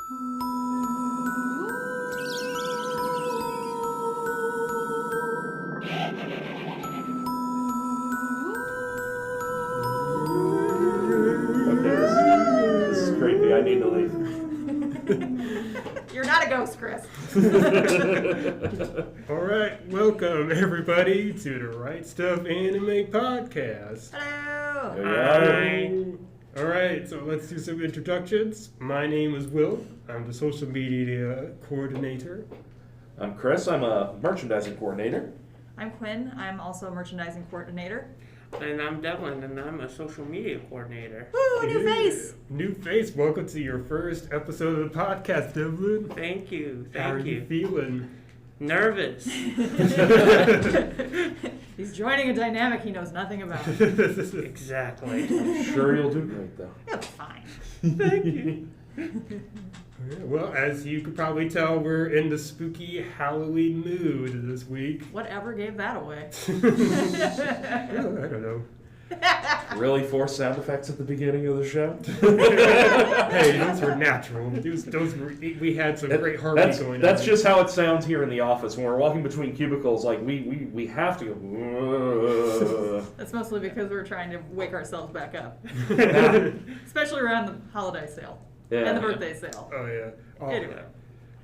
This is creepy. I need to leave. You're not a ghost, Chris. All right, welcome everybody to the Right Stuf Anime Podcast. Hello. Hi. All right, so let's do some introductions. My name is Will. I'm the social media coordinator. I'm Chris. I'm a merchandising coordinator. I'm Quinn. I'm also a merchandising coordinator. And I'm Devlin, and I'm a social media coordinator. Woo, new face. New face. Welcome to your first episode of the podcast, Devlin. Thank you. How are you feeling? Nervous. He's joining a dynamic he knows nothing about. Exactly. I'm sure you'll do great, though. You'll be fine. Thank you. Well, as you could probably tell, we're in the spooky Halloween mood this week. Whatever gave that away? I don't know. Really forced sound effects at the beginning of the show? Hey, those were natural. Those were, we had some great harmony going on. That's just how it sounds here in the office. When we're walking between cubicles, like, we have to go... That's mostly because we're trying to wake ourselves back up. Especially around the holiday sale. Yeah. And the birthday sale. Oh, yeah. Oh, Anyway.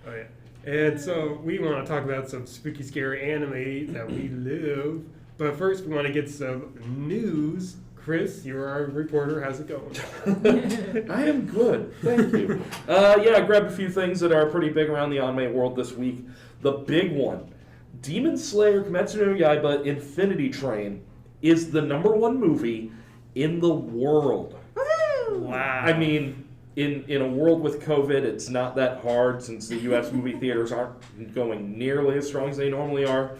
Oh, yeah. And so we want to talk about some spooky, scary anime that we love. But first, we want to get some news. Chris, you're our reporter. How's it going? I am good, thank you. I grabbed a few things that are pretty big around the anime world this week. The big one, Demon Slayer Kimetsu no Yaiba Infinity Train is the #1 movie in the world. Woohoo! Wow. I mean, in a world with COVID, it's not that hard since the U.S. movie theaters aren't going nearly as strong as they normally are.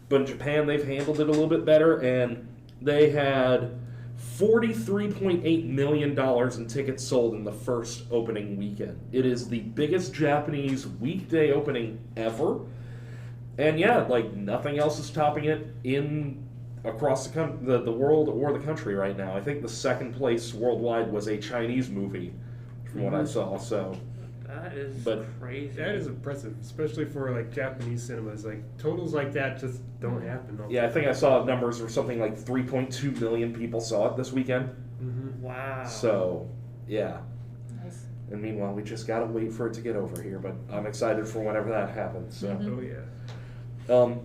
But in Japan, they've handled it a little bit better, and they had $43.8 million in tickets sold in the first opening weekend. It is the biggest Japanese weekday opening ever. And yeah, like nothing else is topping it across the world or the country right now. I think the second place worldwide was a Chinese movie, from what I saw. So That is crazy. That is impressive, especially for like Japanese cinemas. Like totals like that just don't happen. yeah, I think I saw numbers where something like 3.2 million people saw it this weekend. Mm-hmm. Wow. So yeah. Nice. And meanwhile, we just gotta wait for it to get over here. But I'm excited for whenever that happens. So. Oh yeah.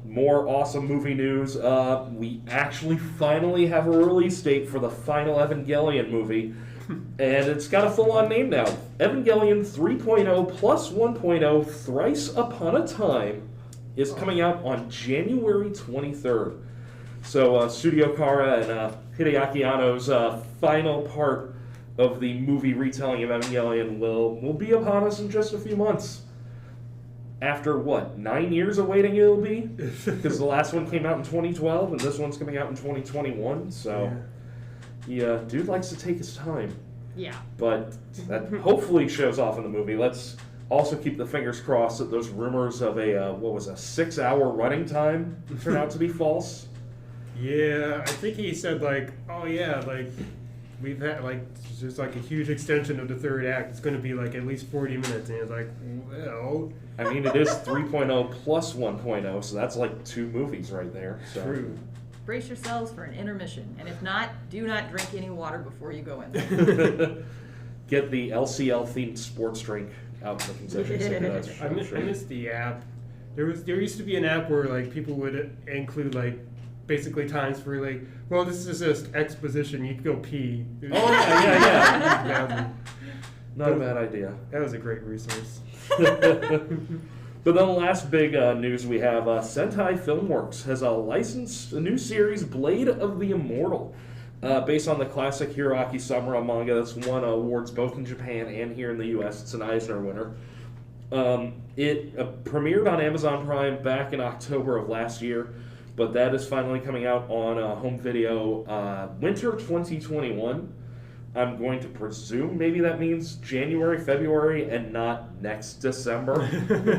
More awesome movie news. We actually finally have a release date for the final Evangelion movie. And it's got a full-on name now. Evangelion 3.0 plus 1.0 Thrice Upon a Time is coming out on January 23rd. So Studio Kara and Hideaki Anno's final part of the movie retelling of Evangelion will be upon us in just a few months. After, 9 years of waiting it'll be? Because the last one came out in 2012, and this one's coming out in 2021, so... Yeah, dude likes to take his time. Yeah. But that hopefully shows off in the movie. Let's also keep the fingers crossed that those rumors of a 6-hour running time turn out to be false. Yeah, I think he said we've had just like a huge extension of the third act. It's going to be like at least 40 minutes, and it's like, well, I mean, it is 3.0 plus 1.0, so that's like 2 movies right there. So. true. Brace yourselves for an intermission. And if not, do not drink any water before you go in. Get the LCL themed sports drink out in the concession stand. That's I missed the app. There used to be an app where like people would include like basically times for like, well, this is just exposition. You could go pee. Oh yeah. Yeah. Not a bad idea. That was a great resource. But then the last big news we have, Sentai Filmworks has licensed a new series, Blade of the Immortal, based on the classic Hiroaki Samura manga that's won awards both in Japan and here in the U.S. It's an Eisner winner. It premiered on Amazon Prime back in October of last year, but that is finally coming out on home video winter 2021. I'm going to presume maybe that means January, February, and not next December.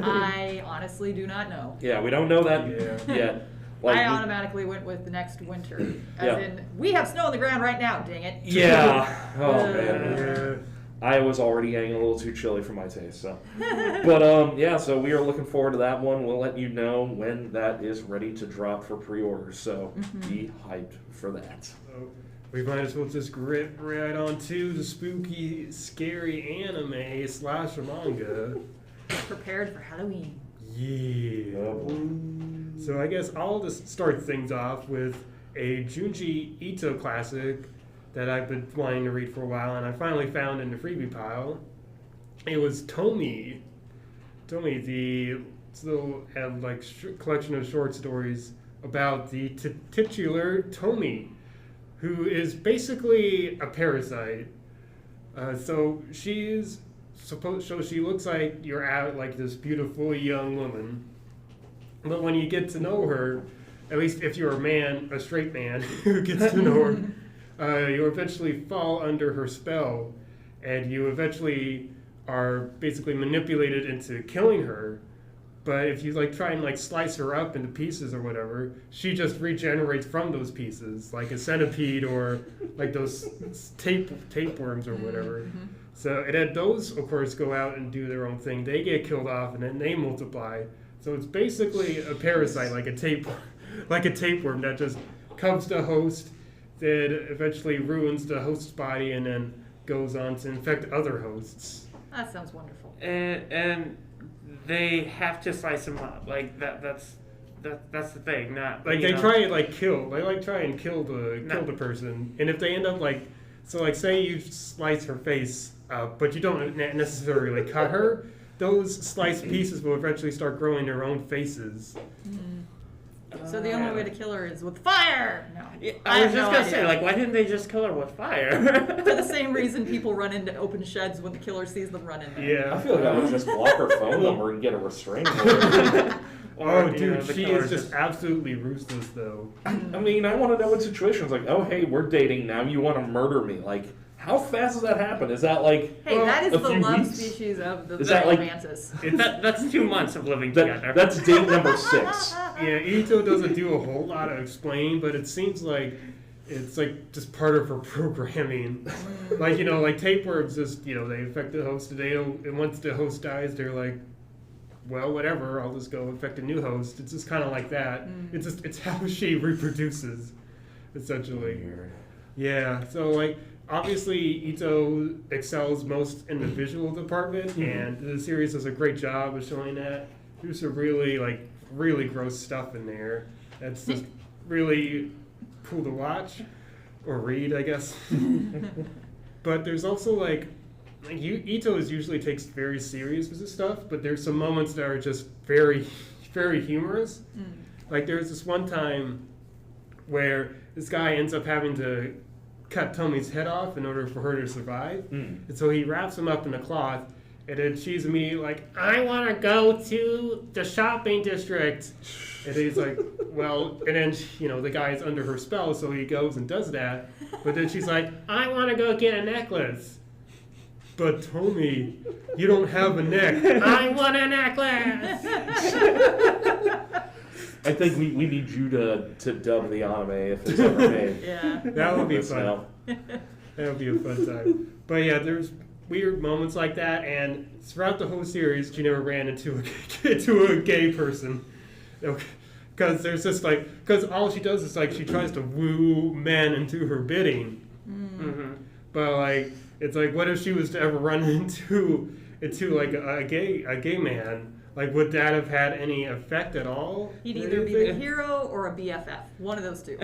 I honestly do not know. Yeah, we don't know that yet. I automatically went with the next winter. As in, we have snow on the ground right now, dang it. Yeah. Oh, man. I was already getting a little too chilly for my taste. So, but yeah, so we are looking forward to that one. We'll let you know when that is ready to drop for pre-orders. So be hyped for that. So we might as well just grip right on to the spooky, scary anime / manga. Prepared for Halloween. Yeah. Oh. So I guess I'll just start things off with a Junji Ito classic that I've been wanting to read for a while, and I finally found in the freebie pile. It was Tomi. Tomi, the little collection of short stories about the titular Tomi, who is basically a parasite. So she looks like you're out like this beautiful young woman, but when you get to know her, at least if you're a straight man who gets to know her, you eventually fall under her spell, and you eventually are basically manipulated into killing her. But if you try and slice her up into pieces or whatever, she just regenerates from those pieces, like a centipede or like those tapeworms or whatever. So and then those, of course, go out and do their own thing. They get killed off, and then they multiply. So it's basically a parasite, like a tapeworm that just comes to host, that eventually ruins the host's body, and then goes on to infect other hosts. That sounds wonderful. And they have to slice them up. Like that's the thing. Not like they try and kill. They try and kill the person, and if they end up say you slice her face up, but you don't necessarily cut her, those sliced pieces will eventually start growing their own faces. So the only way to kill her is with fire. No, I was just gonna say, why didn't they just kill her with fire? For the same reason people run into open sheds when the killer sees them run in there. Yeah, I feel like I would just block her phone number and get a restraining order. Oh, dude, she is just absolutely ruthless, though. I mean, I want to know what situations oh, hey, we're dating now. You want to murder me? How fast does that happen? Is that Hey, that is a the few love weeks? species of the Is that mantis. That's 2 months of living together. That's date number 6. Yeah, Ito doesn't do a whole lot of explaining, but it seems like it's just part of her programming. Tapeworms just, they infect the host today, and once the host dies, they're like, well, whatever, I'll just go infect a new host. It's just kind of like that. It's how she reproduces, essentially. Weird. Yeah, so obviously Ito excels most in the visual department, and the series does a great job of showing that. There's some really gross stuff in there that's just really cool to watch or read, I guess. But there's also Ito usually takes very serious with this stuff, but there's some moments that are just very, very humorous. There's this one time where this guy ends up having to cut Tomi's head off in order for her to survive. And so he wraps him up in a cloth, and then she's immediately I want to go to the shopping district. And he's well, and then, the guy's under her spell, so he goes and does that. But then she's I want to go get a necklace. But Tomi, you don't have a neck. I want a necklace! I think we need you to dub the anime if it's ever made. Yeah. That would be Let us fun. know. That would be a fun time. But yeah, there's weird moments like that, and throughout the whole series, she never ran into a gay person. Because there's just because all she does is she tries to woo men into her bidding. But it's what if she was to ever run into a gay man? Would that have had any effect at all? He'd either be the hero or a BFF. One of those two.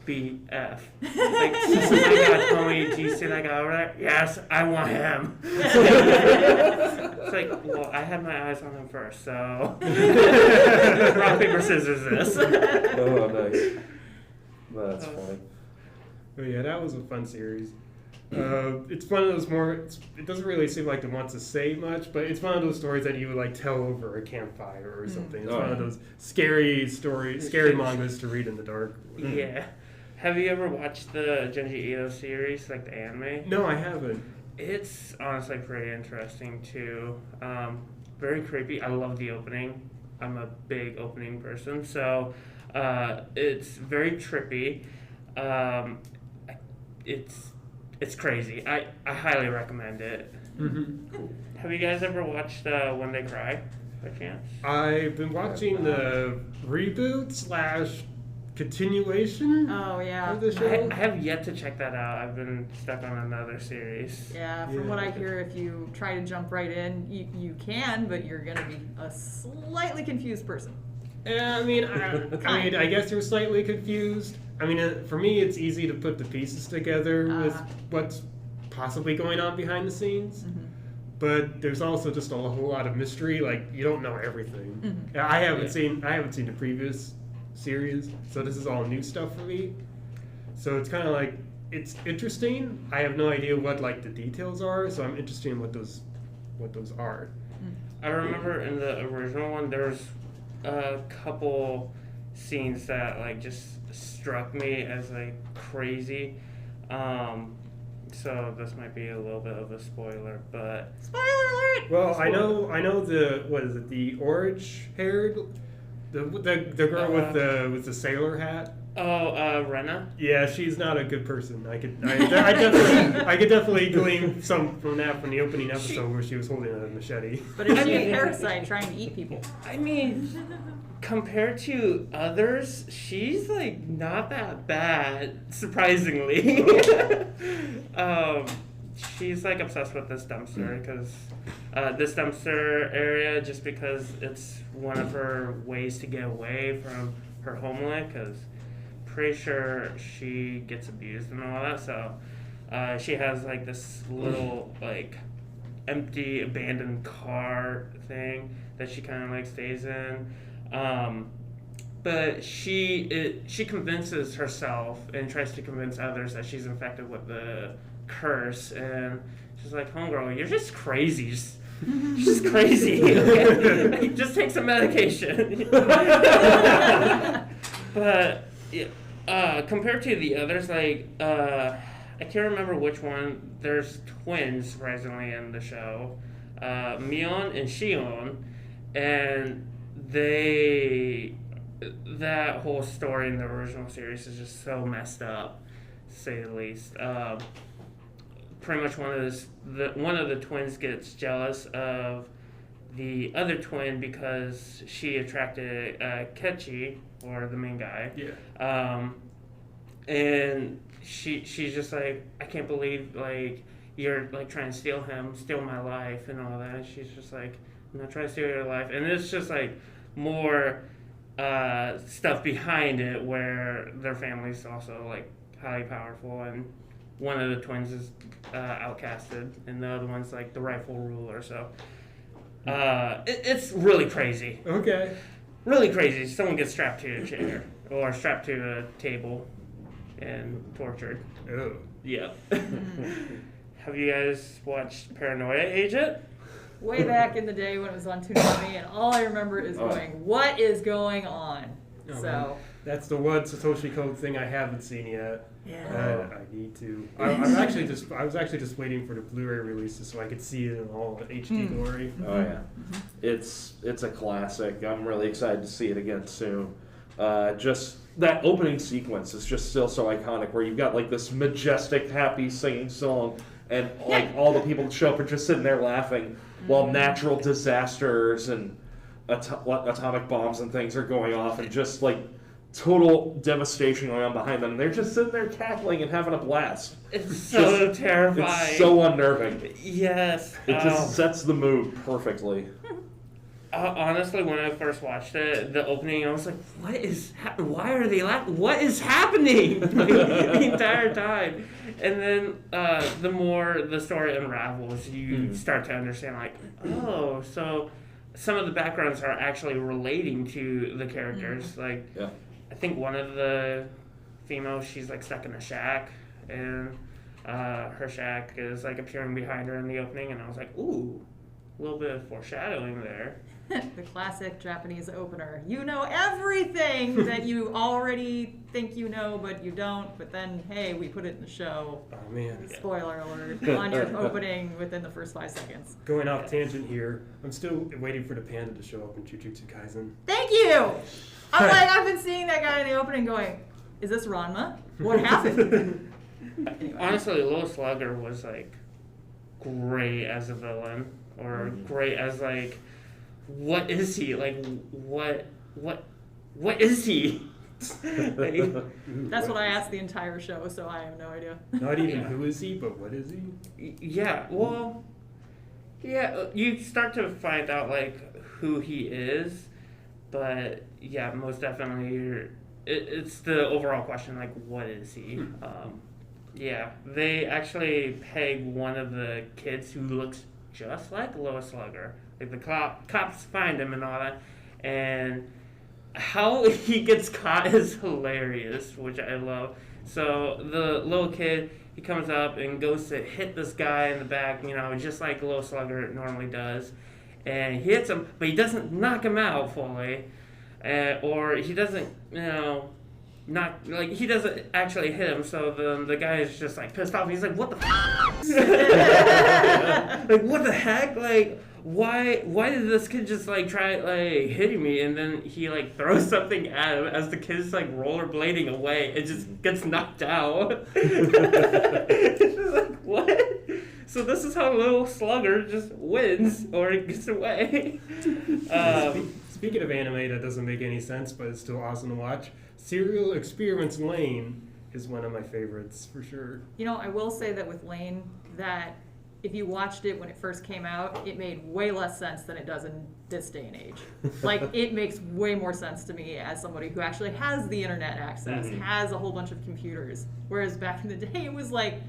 GBF. Oh my God, Tommy, do you see that guy over there? Yes, I want him. It's well, I had my eyes on him first, so rock, paper, scissors this. Oh, nice. That's funny. But yeah, that was a fun series. It's one of those it doesn't really seem like it wants to say much, but it's one of those stories that you would tell over a campfire or something. It's one of those scary mangas to read in the dark. Yeah. Have you ever watched the Junji Ito series, the anime? No, I haven't. It's honestly pretty interesting too. Very creepy. I love the opening. I'm a big opening person, so it's very trippy. It's it's crazy. I highly recommend it. Have you guys ever watched When They Cry by chance? I've been watching the reboot / continuation Oh yeah. of the show. I have yet to check that out. I've been stuck on another series. Yeah, from what I hear, if you try to jump right in, you can, but you're gonna be a slightly confused person. Yeah, I mean, I guess you're slightly confused. I mean, for me, it's easy to put the pieces together with what's possibly going on behind the scenes. But there's also just a whole lot of mystery. Like, you don't know everything. I haven't seen the previous series, so this is all new stuff for me. So it's kind of like, it's interesting. I have no idea what like the details are, so I'm interested in what those are. I remember in the original one, there was a couple scenes that like just struck me as like crazy. So this might be a little bit of a spoiler, but Spoiler alert! Well, I know the what is it? The orange haired, the girl with the sailor hat. Renna. Yeah, she's not a good person. I could definitely glean some from the opening episode where she was holding a machete. But is she a parasite trying to eat people? I mean, compared to others, she's like not that bad, surprisingly. She's like obsessed with this dumpster because this dumpster area, just because it's one of her ways to get away from her homeland. Because pretty sure she gets abused and all that, so she has like this little like empty abandoned car thing that she kind of like stays in. But she convinces herself and tries to convince others that she's infected with the curse, and she's like, homegirl, you're just crazy. Just crazy. Okay? Just take some medication. But yeah, compared to the others, like I can't remember which one. There's twins surprisingly in the show, Mion and Shion, and that whole story in the original series is just so messed up, to say the least. Pretty much one of the twins gets jealous of the other twin because she attracted Kechi, or the main guy. Yeah. And she's just like, I can't believe like you're like trying to steal my life and all that. And she's just like, I'm not trying to steal your life. And it's just like more stuff behind it where their family's also like highly powerful, and one of the twins is outcasted and the other one's like the rightful ruler. So it's really crazy. Okay. Really crazy. Someone gets strapped to a chair or strapped to a table and tortured. Oh. Yeah. Have you guys watched Paranoia Agent? Way back in the day when it was on Toonami, and all I remember is going, what is going on? Oh, So man. That's the one Satoshi Code thing I haven't seen yet. yeah. I need to. I was actually just waiting for the Blu-ray releases so I could see it in all HD glory. Oh yeah, it's a classic. I'm really excited to see it again soon. Just that opening sequence is just still so iconic, where you've got like this majestic, happy singing song, and like all the people that show up are just sitting there laughing, while natural disasters and atomic bombs and things are going off, and just like total devastation going on behind them. They're just sitting there cackling and having a blast. It's so terrifying. It's so unnerving. Yes. It just sets the mood perfectly. Honestly, when I first watched it, the opening, I was like, "What is? Why are they laughing? What is happening?" Like, the entire time. And then the more the story unravels, you start to understand, like, oh, so some of the backgrounds are actually relating to the characters. Like, Yeah. I think one of the females, she's like stuck in a shack, and her shack is like appearing behind her in the opening, and I was like, ooh, a little bit of foreshadowing there. The classic Japanese opener. You know everything that you already think you know, but you don't. But then, hey, we put it in the show. Oh man. Spoiler alert on your opening within the first 5 seconds. Going off tangent here. I'm still waiting for the panda to show up in Jujutsu Kaisen. Thank you! I'm like, I've been seeing that guy in the opening going, is this Ranma? What happened? Anyway. Honestly, Little Slugger was like great as a villain, or great as like, what is he? Like, what is he? Like, That's what I asked the entire show, so I have no idea. Not even Yeah. who is he, but what is he? yeah, well, yeah, you start to find out like who he is, but yeah, most definitely, it's the overall question, like, what is he? Yeah, they actually peg one of the kids who looks just like Lois Slugger. Like the cops find him and all that, and how he gets caught is hilarious, which I love. So the little kid, he comes up and goes to hit this guy in the back, just like Lois Slugger normally does, and he hits him, but he doesn't knock him out fully, or he doesn't, not like he doesn't actually hit him. So the guy is just like pissed off. He's like, "What the like what the heck? Like why did this kid just like try like hitting me?" And then he like throws something at him as the kid's like rollerblading away. It just gets knocked out. It's just like, what? So this is how Little Slugger just wins or gets away. Speaking of anime that doesn't make any sense, but it's still awesome to watch, Serial Experiments Lane is one of my favorites for sure. I will say that with Lane, that if you watched it when it first came out, it made way less sense than it does in this day and age. Like, it makes way more sense to me as somebody who actually has the internet access, has a whole bunch of computers. Whereas back in the day, it was like,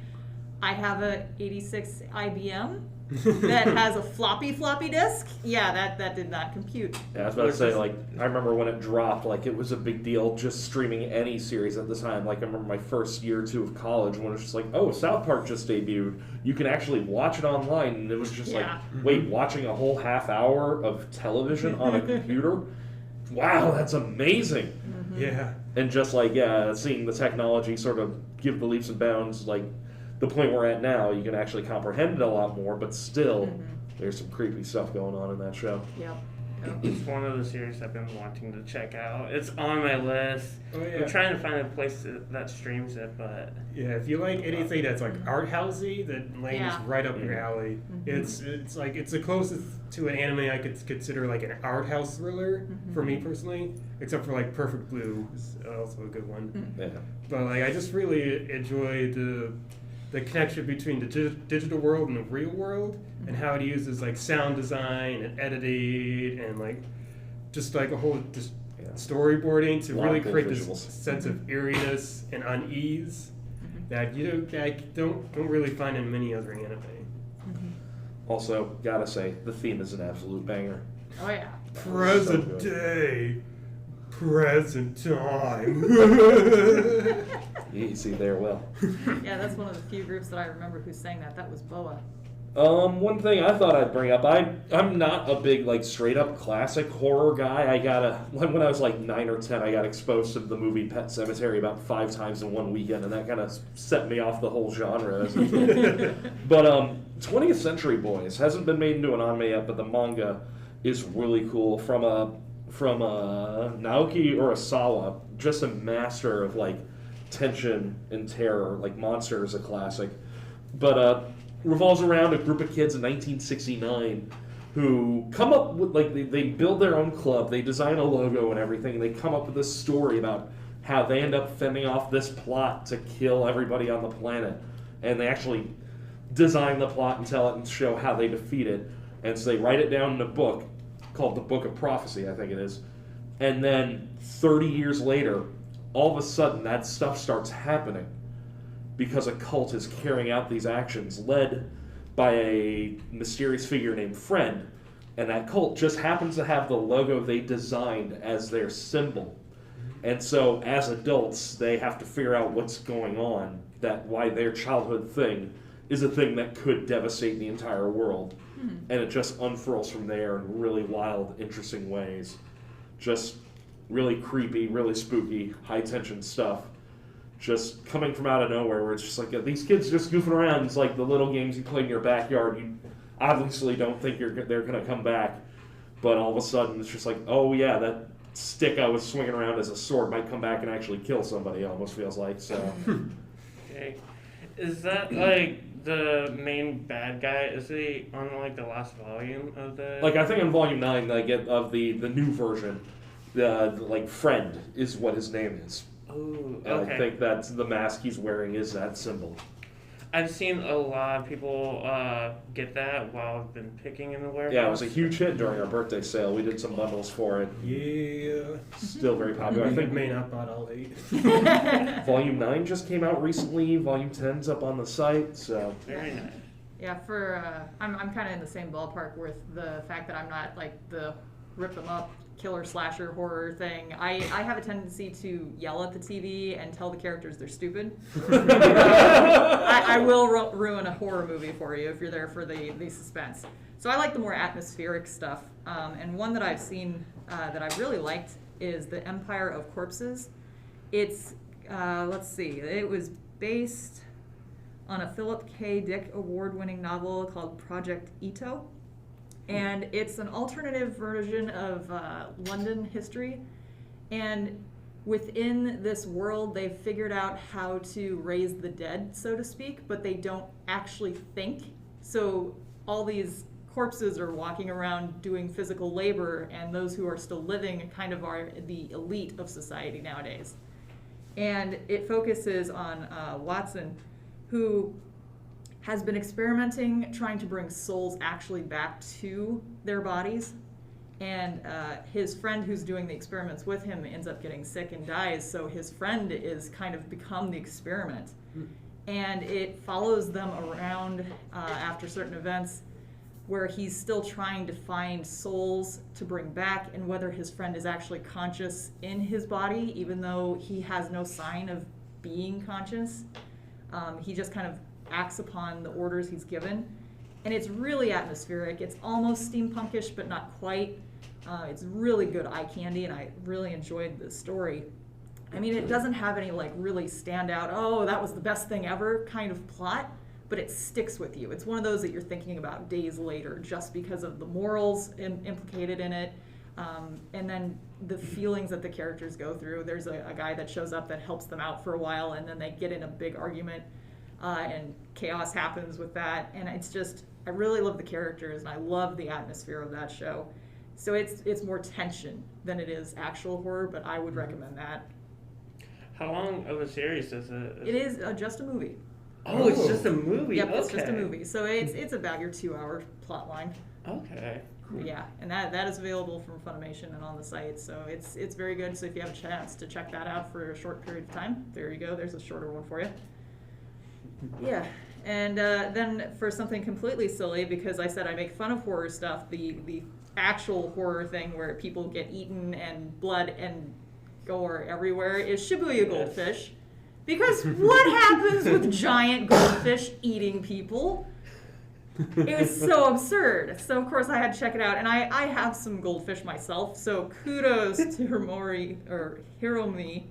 I have a 86 IBM that has a floppy disk. Yeah, that did not compute. Yeah, I was about to say, like, I remember when it dropped, like, it was a big deal just streaming any series at the time. Like, I remember my first year or two of college when it was just like, oh, South Park just debuted. You can actually watch it online. And it was just like, wait, watching a whole half hour of television on a computer? Wow, that's amazing. Yeah. And just like, seeing the technology sort of give the leaps and bounds, like, the point we're at now, you can actually comprehend it a lot more, but still, there's some creepy stuff going on in that show. Yep. It's one of the series I've been wanting to check out. It's on my list. Oh, yeah. I'm trying to find a place that streams it, but Yeah, if you like anything that's like art housey, then Lane is right up your alley. It's like it's the closest to an anime I could consider like an art house thriller for me personally, except for like Perfect Blue is also a good one. Yeah. But like I just really enjoy the connection between the digital world and the real world, and how it uses like sound design and editing and like just like a whole storyboarding to really create this sense of eeriness and unease that you don't really find in many other anime. Also, gotta say, the theme is an absolute banger. Oh yeah. Present day, present time. Easy there, Will. Yeah, that's one of the few groups that I remember who sang that. That was Boa. One thing I thought I'd bring up, I'm not a big, like, straight-up classic horror guy. When I was, like, 9 or 10, I got exposed to the movie Pet Sematary about 5 times in one weekend, and that kind of set me off the whole genre as a kid. But, 20th Century Boys hasn't been made into an anime yet, but the manga is really cool. From Naoki Urasawa, just a master of, like, tension and terror. Like, Monster is a classic. But, revolves around a group of kids in 1969 who come up with, like, they build their own club, they design a logo and everything, and they come up with this story about how they end up fending off this plot to kill everybody on the planet. And they actually design the plot and tell it and show how they defeat it. And so they write it down in a book called The Book of Prophecy, I think it is. And then 30 years later, all of a sudden that stuff starts happening because a cult is carrying out these actions led by a mysterious figure named Friend. And that cult just happens to have the logo they designed as their symbol. And so as adults, they have to figure out what's going on, why their childhood thing is a thing that could devastate the entire world. And it just unfurls from there in really wild, interesting ways. Just really creepy, really spooky, high-tension stuff. Just coming from out of nowhere, where it's just like, these kids just goofing around. It's like the little games you play in your backyard. You obviously don't think they're going to come back. But all of a sudden, it's just like, oh yeah, that stick I was swinging around as a sword might come back and actually kill somebody, it almost feels like. So. Okay. Is that like the main bad guy? Is he on like the last volume of the? Like I think in volume 9, like of the new version, like Friend is what his name is. Oh, And okay. I think that's the mask he's wearing is that symbol. I've seen a lot of people get that while I've been picking in the warehouse. Yeah, it was a huge hit during our birthday sale. We did some bundles for it. Yeah. Still very popular. I I think may not bought all 8. volume 9 just came out recently. Volume 10's up on the site. So Very nice. Yeah, I'm kind of in the same ballpark with the fact that I'm not like the rip them up killer slasher horror thing. I have a tendency to yell at the TV and tell the characters they're stupid. I will ruin a horror movie for you if you're there for the suspense. So I like the more atmospheric stuff. And one that I've seen that I really liked is The Empire of Corpses. It's, let's see, it was based on a Philip K. Dick award-winning novel called Project Ito. And it's an alternative version of London history. And within this world, they've figured out how to raise the dead, so to speak, but they don't actually think. So all these corpses are walking around doing physical labor, and those who are still living kind of are the elite of society nowadays. And it focuses on Watson, who has been experimenting, trying to bring souls actually back to their bodies. And his friend who's doing the experiments with him ends up getting sick and dies, so his friend is kind of become the experiment. And it follows them around after certain events where he's still trying to find souls to bring back, and whether his friend is actually conscious in his body, even though he has no sign of being conscious. He just kind of acts upon the orders he's given. And it's really atmospheric. It's almost steampunkish, but not quite. It's really good eye candy, and I really enjoyed the story. I mean, it doesn't have any like really standout, oh, that was the best thing ever kind of plot, but it sticks with you. It's one of those that you're thinking about days later just because of the morals implicated in it, and then the feelings that the characters go through. There's a guy that shows up that helps them out for a while, and then they get in a big argument, and chaos happens with that. And it's just, I really love the characters, and I love the atmosphere of that show. So it's more tension than it is actual horror, but I would recommend that. How long of a series is it? It is just a movie. Oh, it's just a movie. Yep, okay. it's just a movie. So it's about your 2-hour plot line. Okay. Yeah, and that is available from Funimation and on the site. So it's very good. So if you have a chance to check that out for a short period of time, there you go. There's a shorter one for you. Yeah, and then for something completely silly, because I said I make fun of horror stuff, the actual horror thing where people get eaten and blood and gore everywhere is Shibuya Goldfish. Because what happens with giant goldfish eating people? It was so absurd. So of course I had to check it out, and I have some goldfish myself. So kudos to Hiromi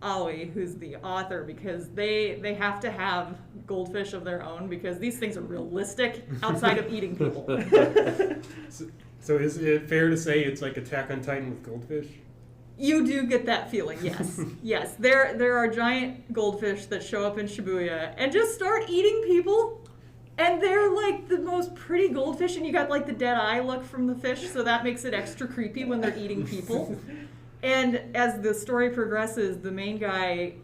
Aoi, who's the author, because they have to have goldfish of their own because these things are realistic outside of eating people. So is it fair to say it's like Attack on Titan with goldfish? You do get that feeling, yes. Yes, there are giant goldfish that show up in Shibuya and just start eating people. And they're like the most pretty goldfish, and you got like the dead eye look from the fish, so that makes it extra creepy when they're eating people. And as the story progresses, the main guy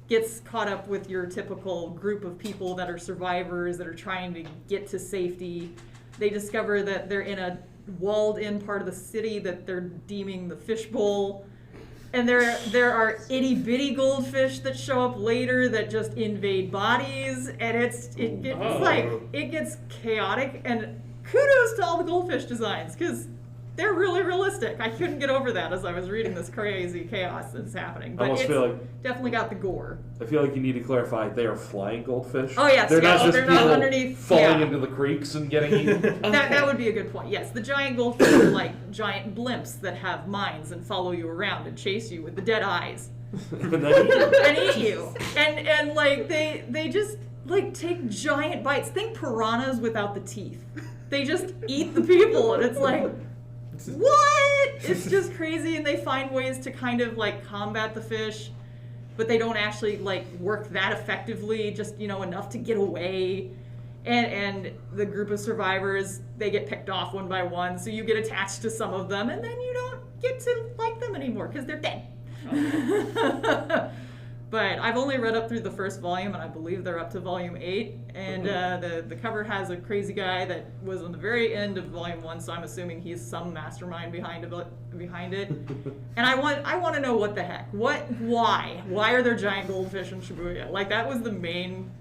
gets caught up with your typical group of people that are survivors that are trying to get to safety. They discover that they're in a walled-in part of the city that they're deeming the fishbowl. And there are itty-bitty goldfish that show up later that just invade bodies, and it gets chaotic. And kudos to all the goldfish designs, because they're really realistic. I couldn't get over that as I was reading this crazy chaos that's happening. But almost it's feel like, definitely got the gore. I feel like you need to clarify they are flying goldfish. Oh, yes, they're yes, not just they're not people underneath, falling yeah. into the creeks and getting eaten. That would be a good point. Yes, the giant goldfish are like giant blimps that have minds and follow you around and chase you with the dead eyes. And then And eat you. And like they just like take giant bites. Think piranhas without the teeth. They just eat the people, and it's like, what? It's just crazy, and they find ways to kind of like combat the fish. but they don't actually like work that effectively, just enough to get away. And the group of survivors, they get picked off one by one, so you get attached to some of them, and then you don't get to like them anymore because they're dead. But I've only read up through the first volume, and I believe they're up to volume 8. And the cover has a crazy guy that was on the very end of volume 1, so I'm assuming he's some mastermind behind it. And I want to know what the heck, why are there giant goldfish in Shibuya? Like, that was the main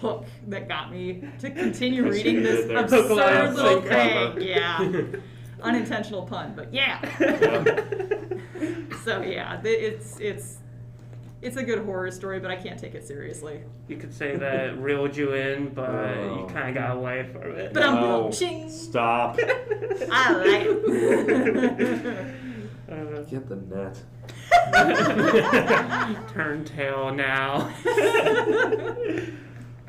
hook that got me to continue reading this absurd little thing. Yeah, unintentional pun, but yeah. So yeah, it's a good horror story, but I can't take it seriously. You could say that reeled you in, but you kind of got away from it. But No, ching. stop. I like it. Get the net. Turn tail now.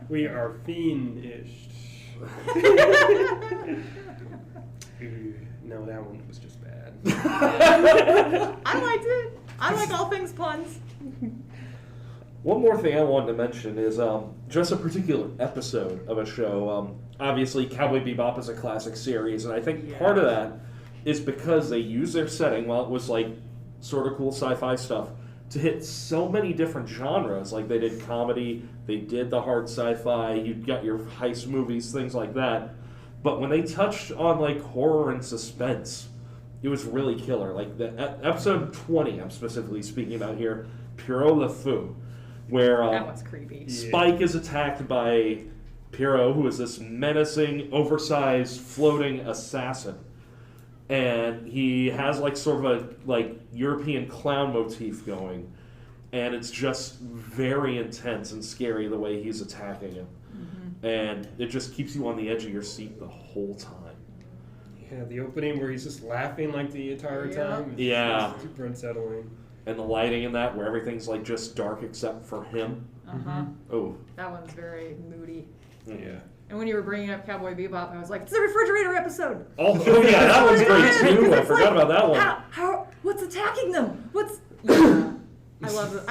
We are fiendish. No, that one was just bad. I liked it. I like all things puns. One more thing I wanted to mention is just a particular episode of a show. Obviously, Cowboy Bebop is a classic series, and I think part of that is because they used their setting, while it was like sort of cool sci-fi stuff, to hit so many different genres. Like, they did comedy, they did the hard sci-fi, you got your heist movies, things like that. But when they touched on like horror and suspense, it was really killer. Like the episode 20, I'm specifically speaking about here, Pierrot Le Fou, where That one's creepy. Spike is attacked by Pierrot, who is this menacing, oversized, floating assassin. And he has like sort of a like European clown motif going. And it's just very intense and scary the way he's attacking him. Mm-hmm. And it just keeps you on the edge of your seat the whole time. Yeah, the opening where he's just laughing like the entire time. Yeah. It's super unsettling. And the lighting in that, where everything's like just dark except for him. Uh-huh. Oh. That one's very moody. Yeah. And when you were bringing up Cowboy Bebop, I was like, it's the refrigerator episode. Oh yeah, that one's great too. I forgot about that one. How? What's attacking them? Yeah. I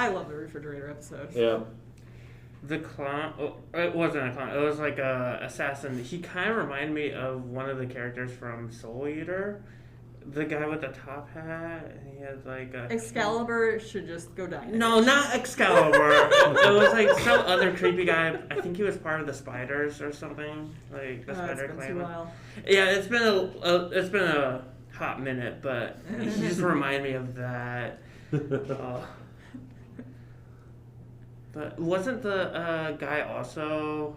love the refrigerator episode. Yeah. The clown, it wasn't a clown, it was like a assassin. He kind of reminded me of one of the characters from Soul Eater. The guy with the top hat, and he had like a... Excalibur should just go die. No, not Excalibur. It was like some other creepy guy. I think he was part of the Spiders or something. Like the Spider It's been Clan. too while. Yeah, it's been a hot minute, but he just reminded me of that. But wasn't the guy also?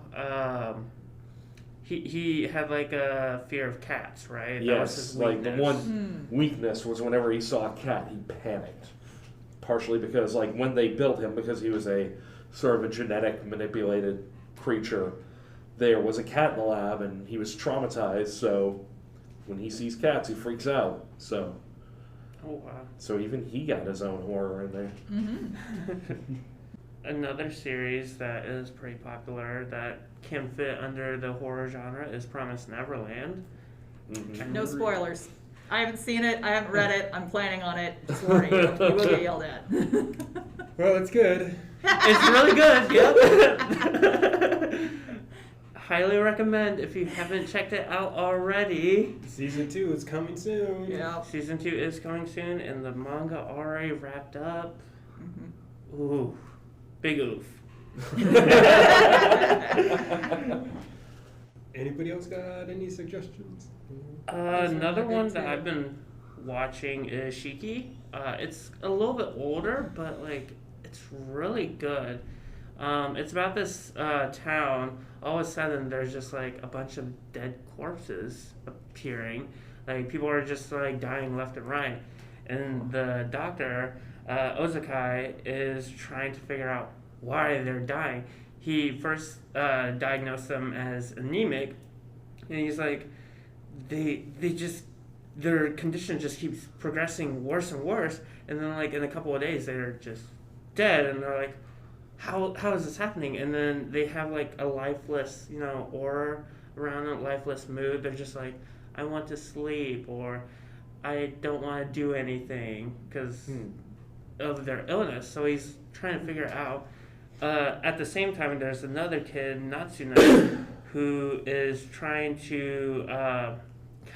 He had like a fear of cats, right? That was Yes, his like the weakness. one weakness was whenever he saw a cat, he panicked. Partially because, like, when they built him, because he was a sort of a genetic manipulated creature, there was a cat in the lab, and he was traumatized. So when he sees cats, he freaks out. So, Oh wow! so even he got his own horror in there. Mm-hmm. Another series that is pretty popular that can fit under the horror genre is Promised Neverland. Mm-hmm. No spoilers. I haven't seen it. I haven't read it. I'm planning on it. Just warning you. You will get yelled at. Well, it's good. It's really good. Yep. Highly recommend if you haven't checked it out already. Season 2 is coming soon. Yeah. Season 2 is coming soon, and the manga already wrapped up. Mm-hmm. Ooh, big oof. Anybody else got any suggestions? Another one that I've been watching is Shiki. It's a little bit older, but like it's really good. It's about this town. All of a sudden, there's just like a bunch of dead corpses appearing. Like people are just like dying left and right, and the doctor Ozakai is trying to figure out why they're dying. He first diagnosed them as anemic, and he's like, their condition just keeps progressing worse and worse, and then like in a couple of days they're just dead, and they're like, how is this happening? And then they have like a lifeless, aura around a lifeless mood. They're just like, I want to sleep, or I don't want to do anything, because of their illness. So he's trying to figure out. At the same time, there's another kid, Natsuna, who is trying to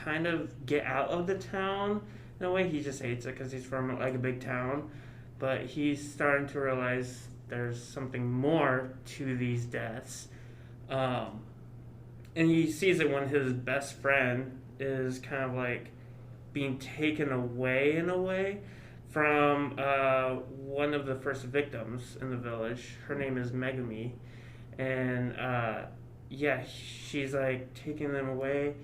kind of get out of the town. In a way, he just hates it because he's from like a big town. But he's starting to realize there's something more to these deaths. And he sees it when his best friend is kind of like being taken away in a way from one of the first victims in the village. Her name is Megumi. And she's like taking them away.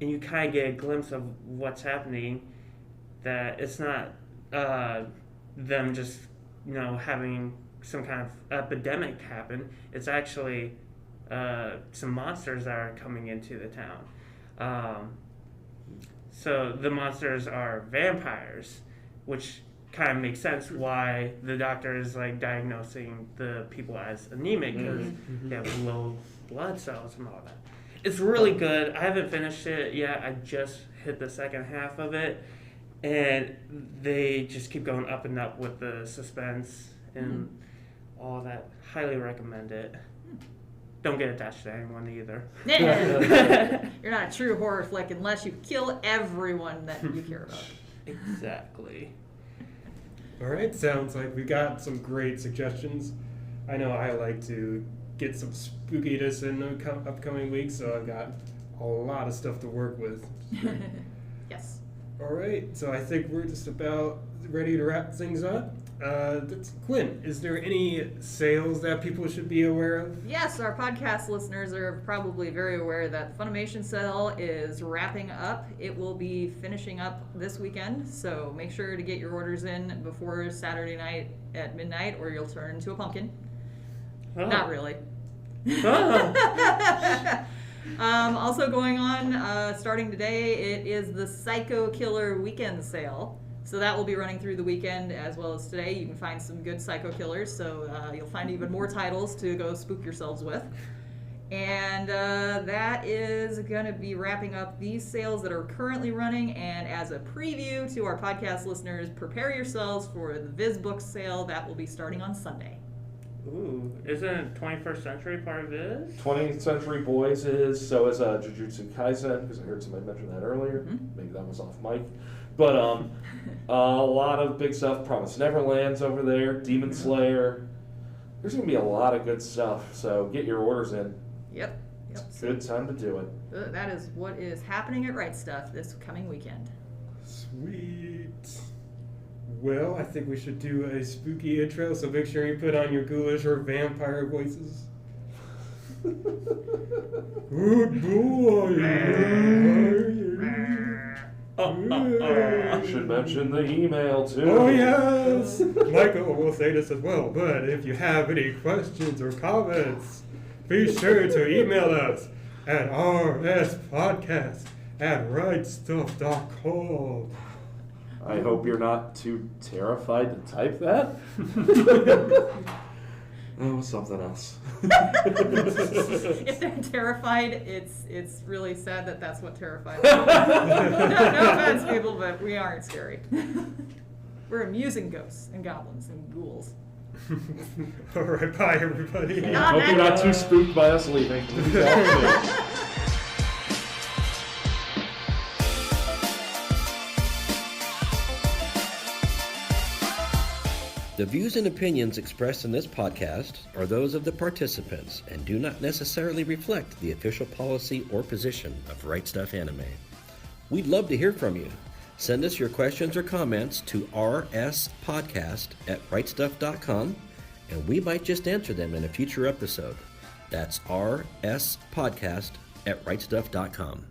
And you kind of get a glimpse of what's happening, that it's not them just, having some kind of epidemic happen. It's actually some monsters that are coming into the town. So the monsters are vampires, which kind of makes sense why the doctor is like diagnosing the people as anemic, because they have low blood cells and all that. It's really good. I haven't finished it yet. I just hit the second half of it, and they just keep going up and up with the suspense and all that. Highly recommend it. Don't get attached to anyone either. You're not a true horror flick unless you kill everyone that you care about. Exactly. All right, sounds like we got some great suggestions. I know I like to get some spookiness in the upcoming weeks, so I've got a lot of stuff to work with. Yes. All right, so I think we're just about ready to wrap things up. Quinn, is there any sales that people should be aware of? Yes, our podcast listeners are probably very aware that the Funimation sale is wrapping up. It will be finishing up this weekend, so make sure to get your orders in before Saturday night at midnight, or you'll turn into a pumpkin. Oh. Not really. Oh. Also going on, starting today, it is the Psycho Killer Weekend Sale. So that will be running through the weekend as well as today. You can find some good Psycho Killers, so you'll find even more titles to go spook yourselves with. And that is going to be wrapping up these sales that are currently running. And as a preview to our podcast listeners, prepare yourselves for the Viz Books sale that will be starting on Sunday. Ooh, isn't 21st Century part of this? 20th Century Boys is, so is Jujutsu Kaisen, because I heard somebody mention that earlier. Maybe that was off mic. But a lot of big stuff. Promised Neverland's over there. Demon Slayer. There's going to be a lot of good stuff, so get your orders in. Yep. It's a good time to do it. That is what is happening at Right Stuf this coming weekend. Sweet. Well, I think we should do a spooky intro, so make sure you put on your ghoulish or vampire voices. Good boy. I should mention the email too. Oh yes! Michael will say this as well, but if you have any questions or comments, be sure to email us at rspodcast@rightstuf.com. I hope you're not too terrified to type that. Oh, something else. If they're terrified, it's really sad that that's what terrifies them. No offense, people, but we aren't scary. We're amusing ghosts and goblins and ghouls. All right, bye everybody. I hope you're not too spooked by us leaving. The views and opinions expressed in this podcast are those of the participants and do not necessarily reflect the official policy or position of Right Stuf Anime. We'd love to hear from you. Send us your questions or comments to rspodcast@rightstuf.com, and we might just answer them in a future episode. That's rspodcast@rightstuf.com.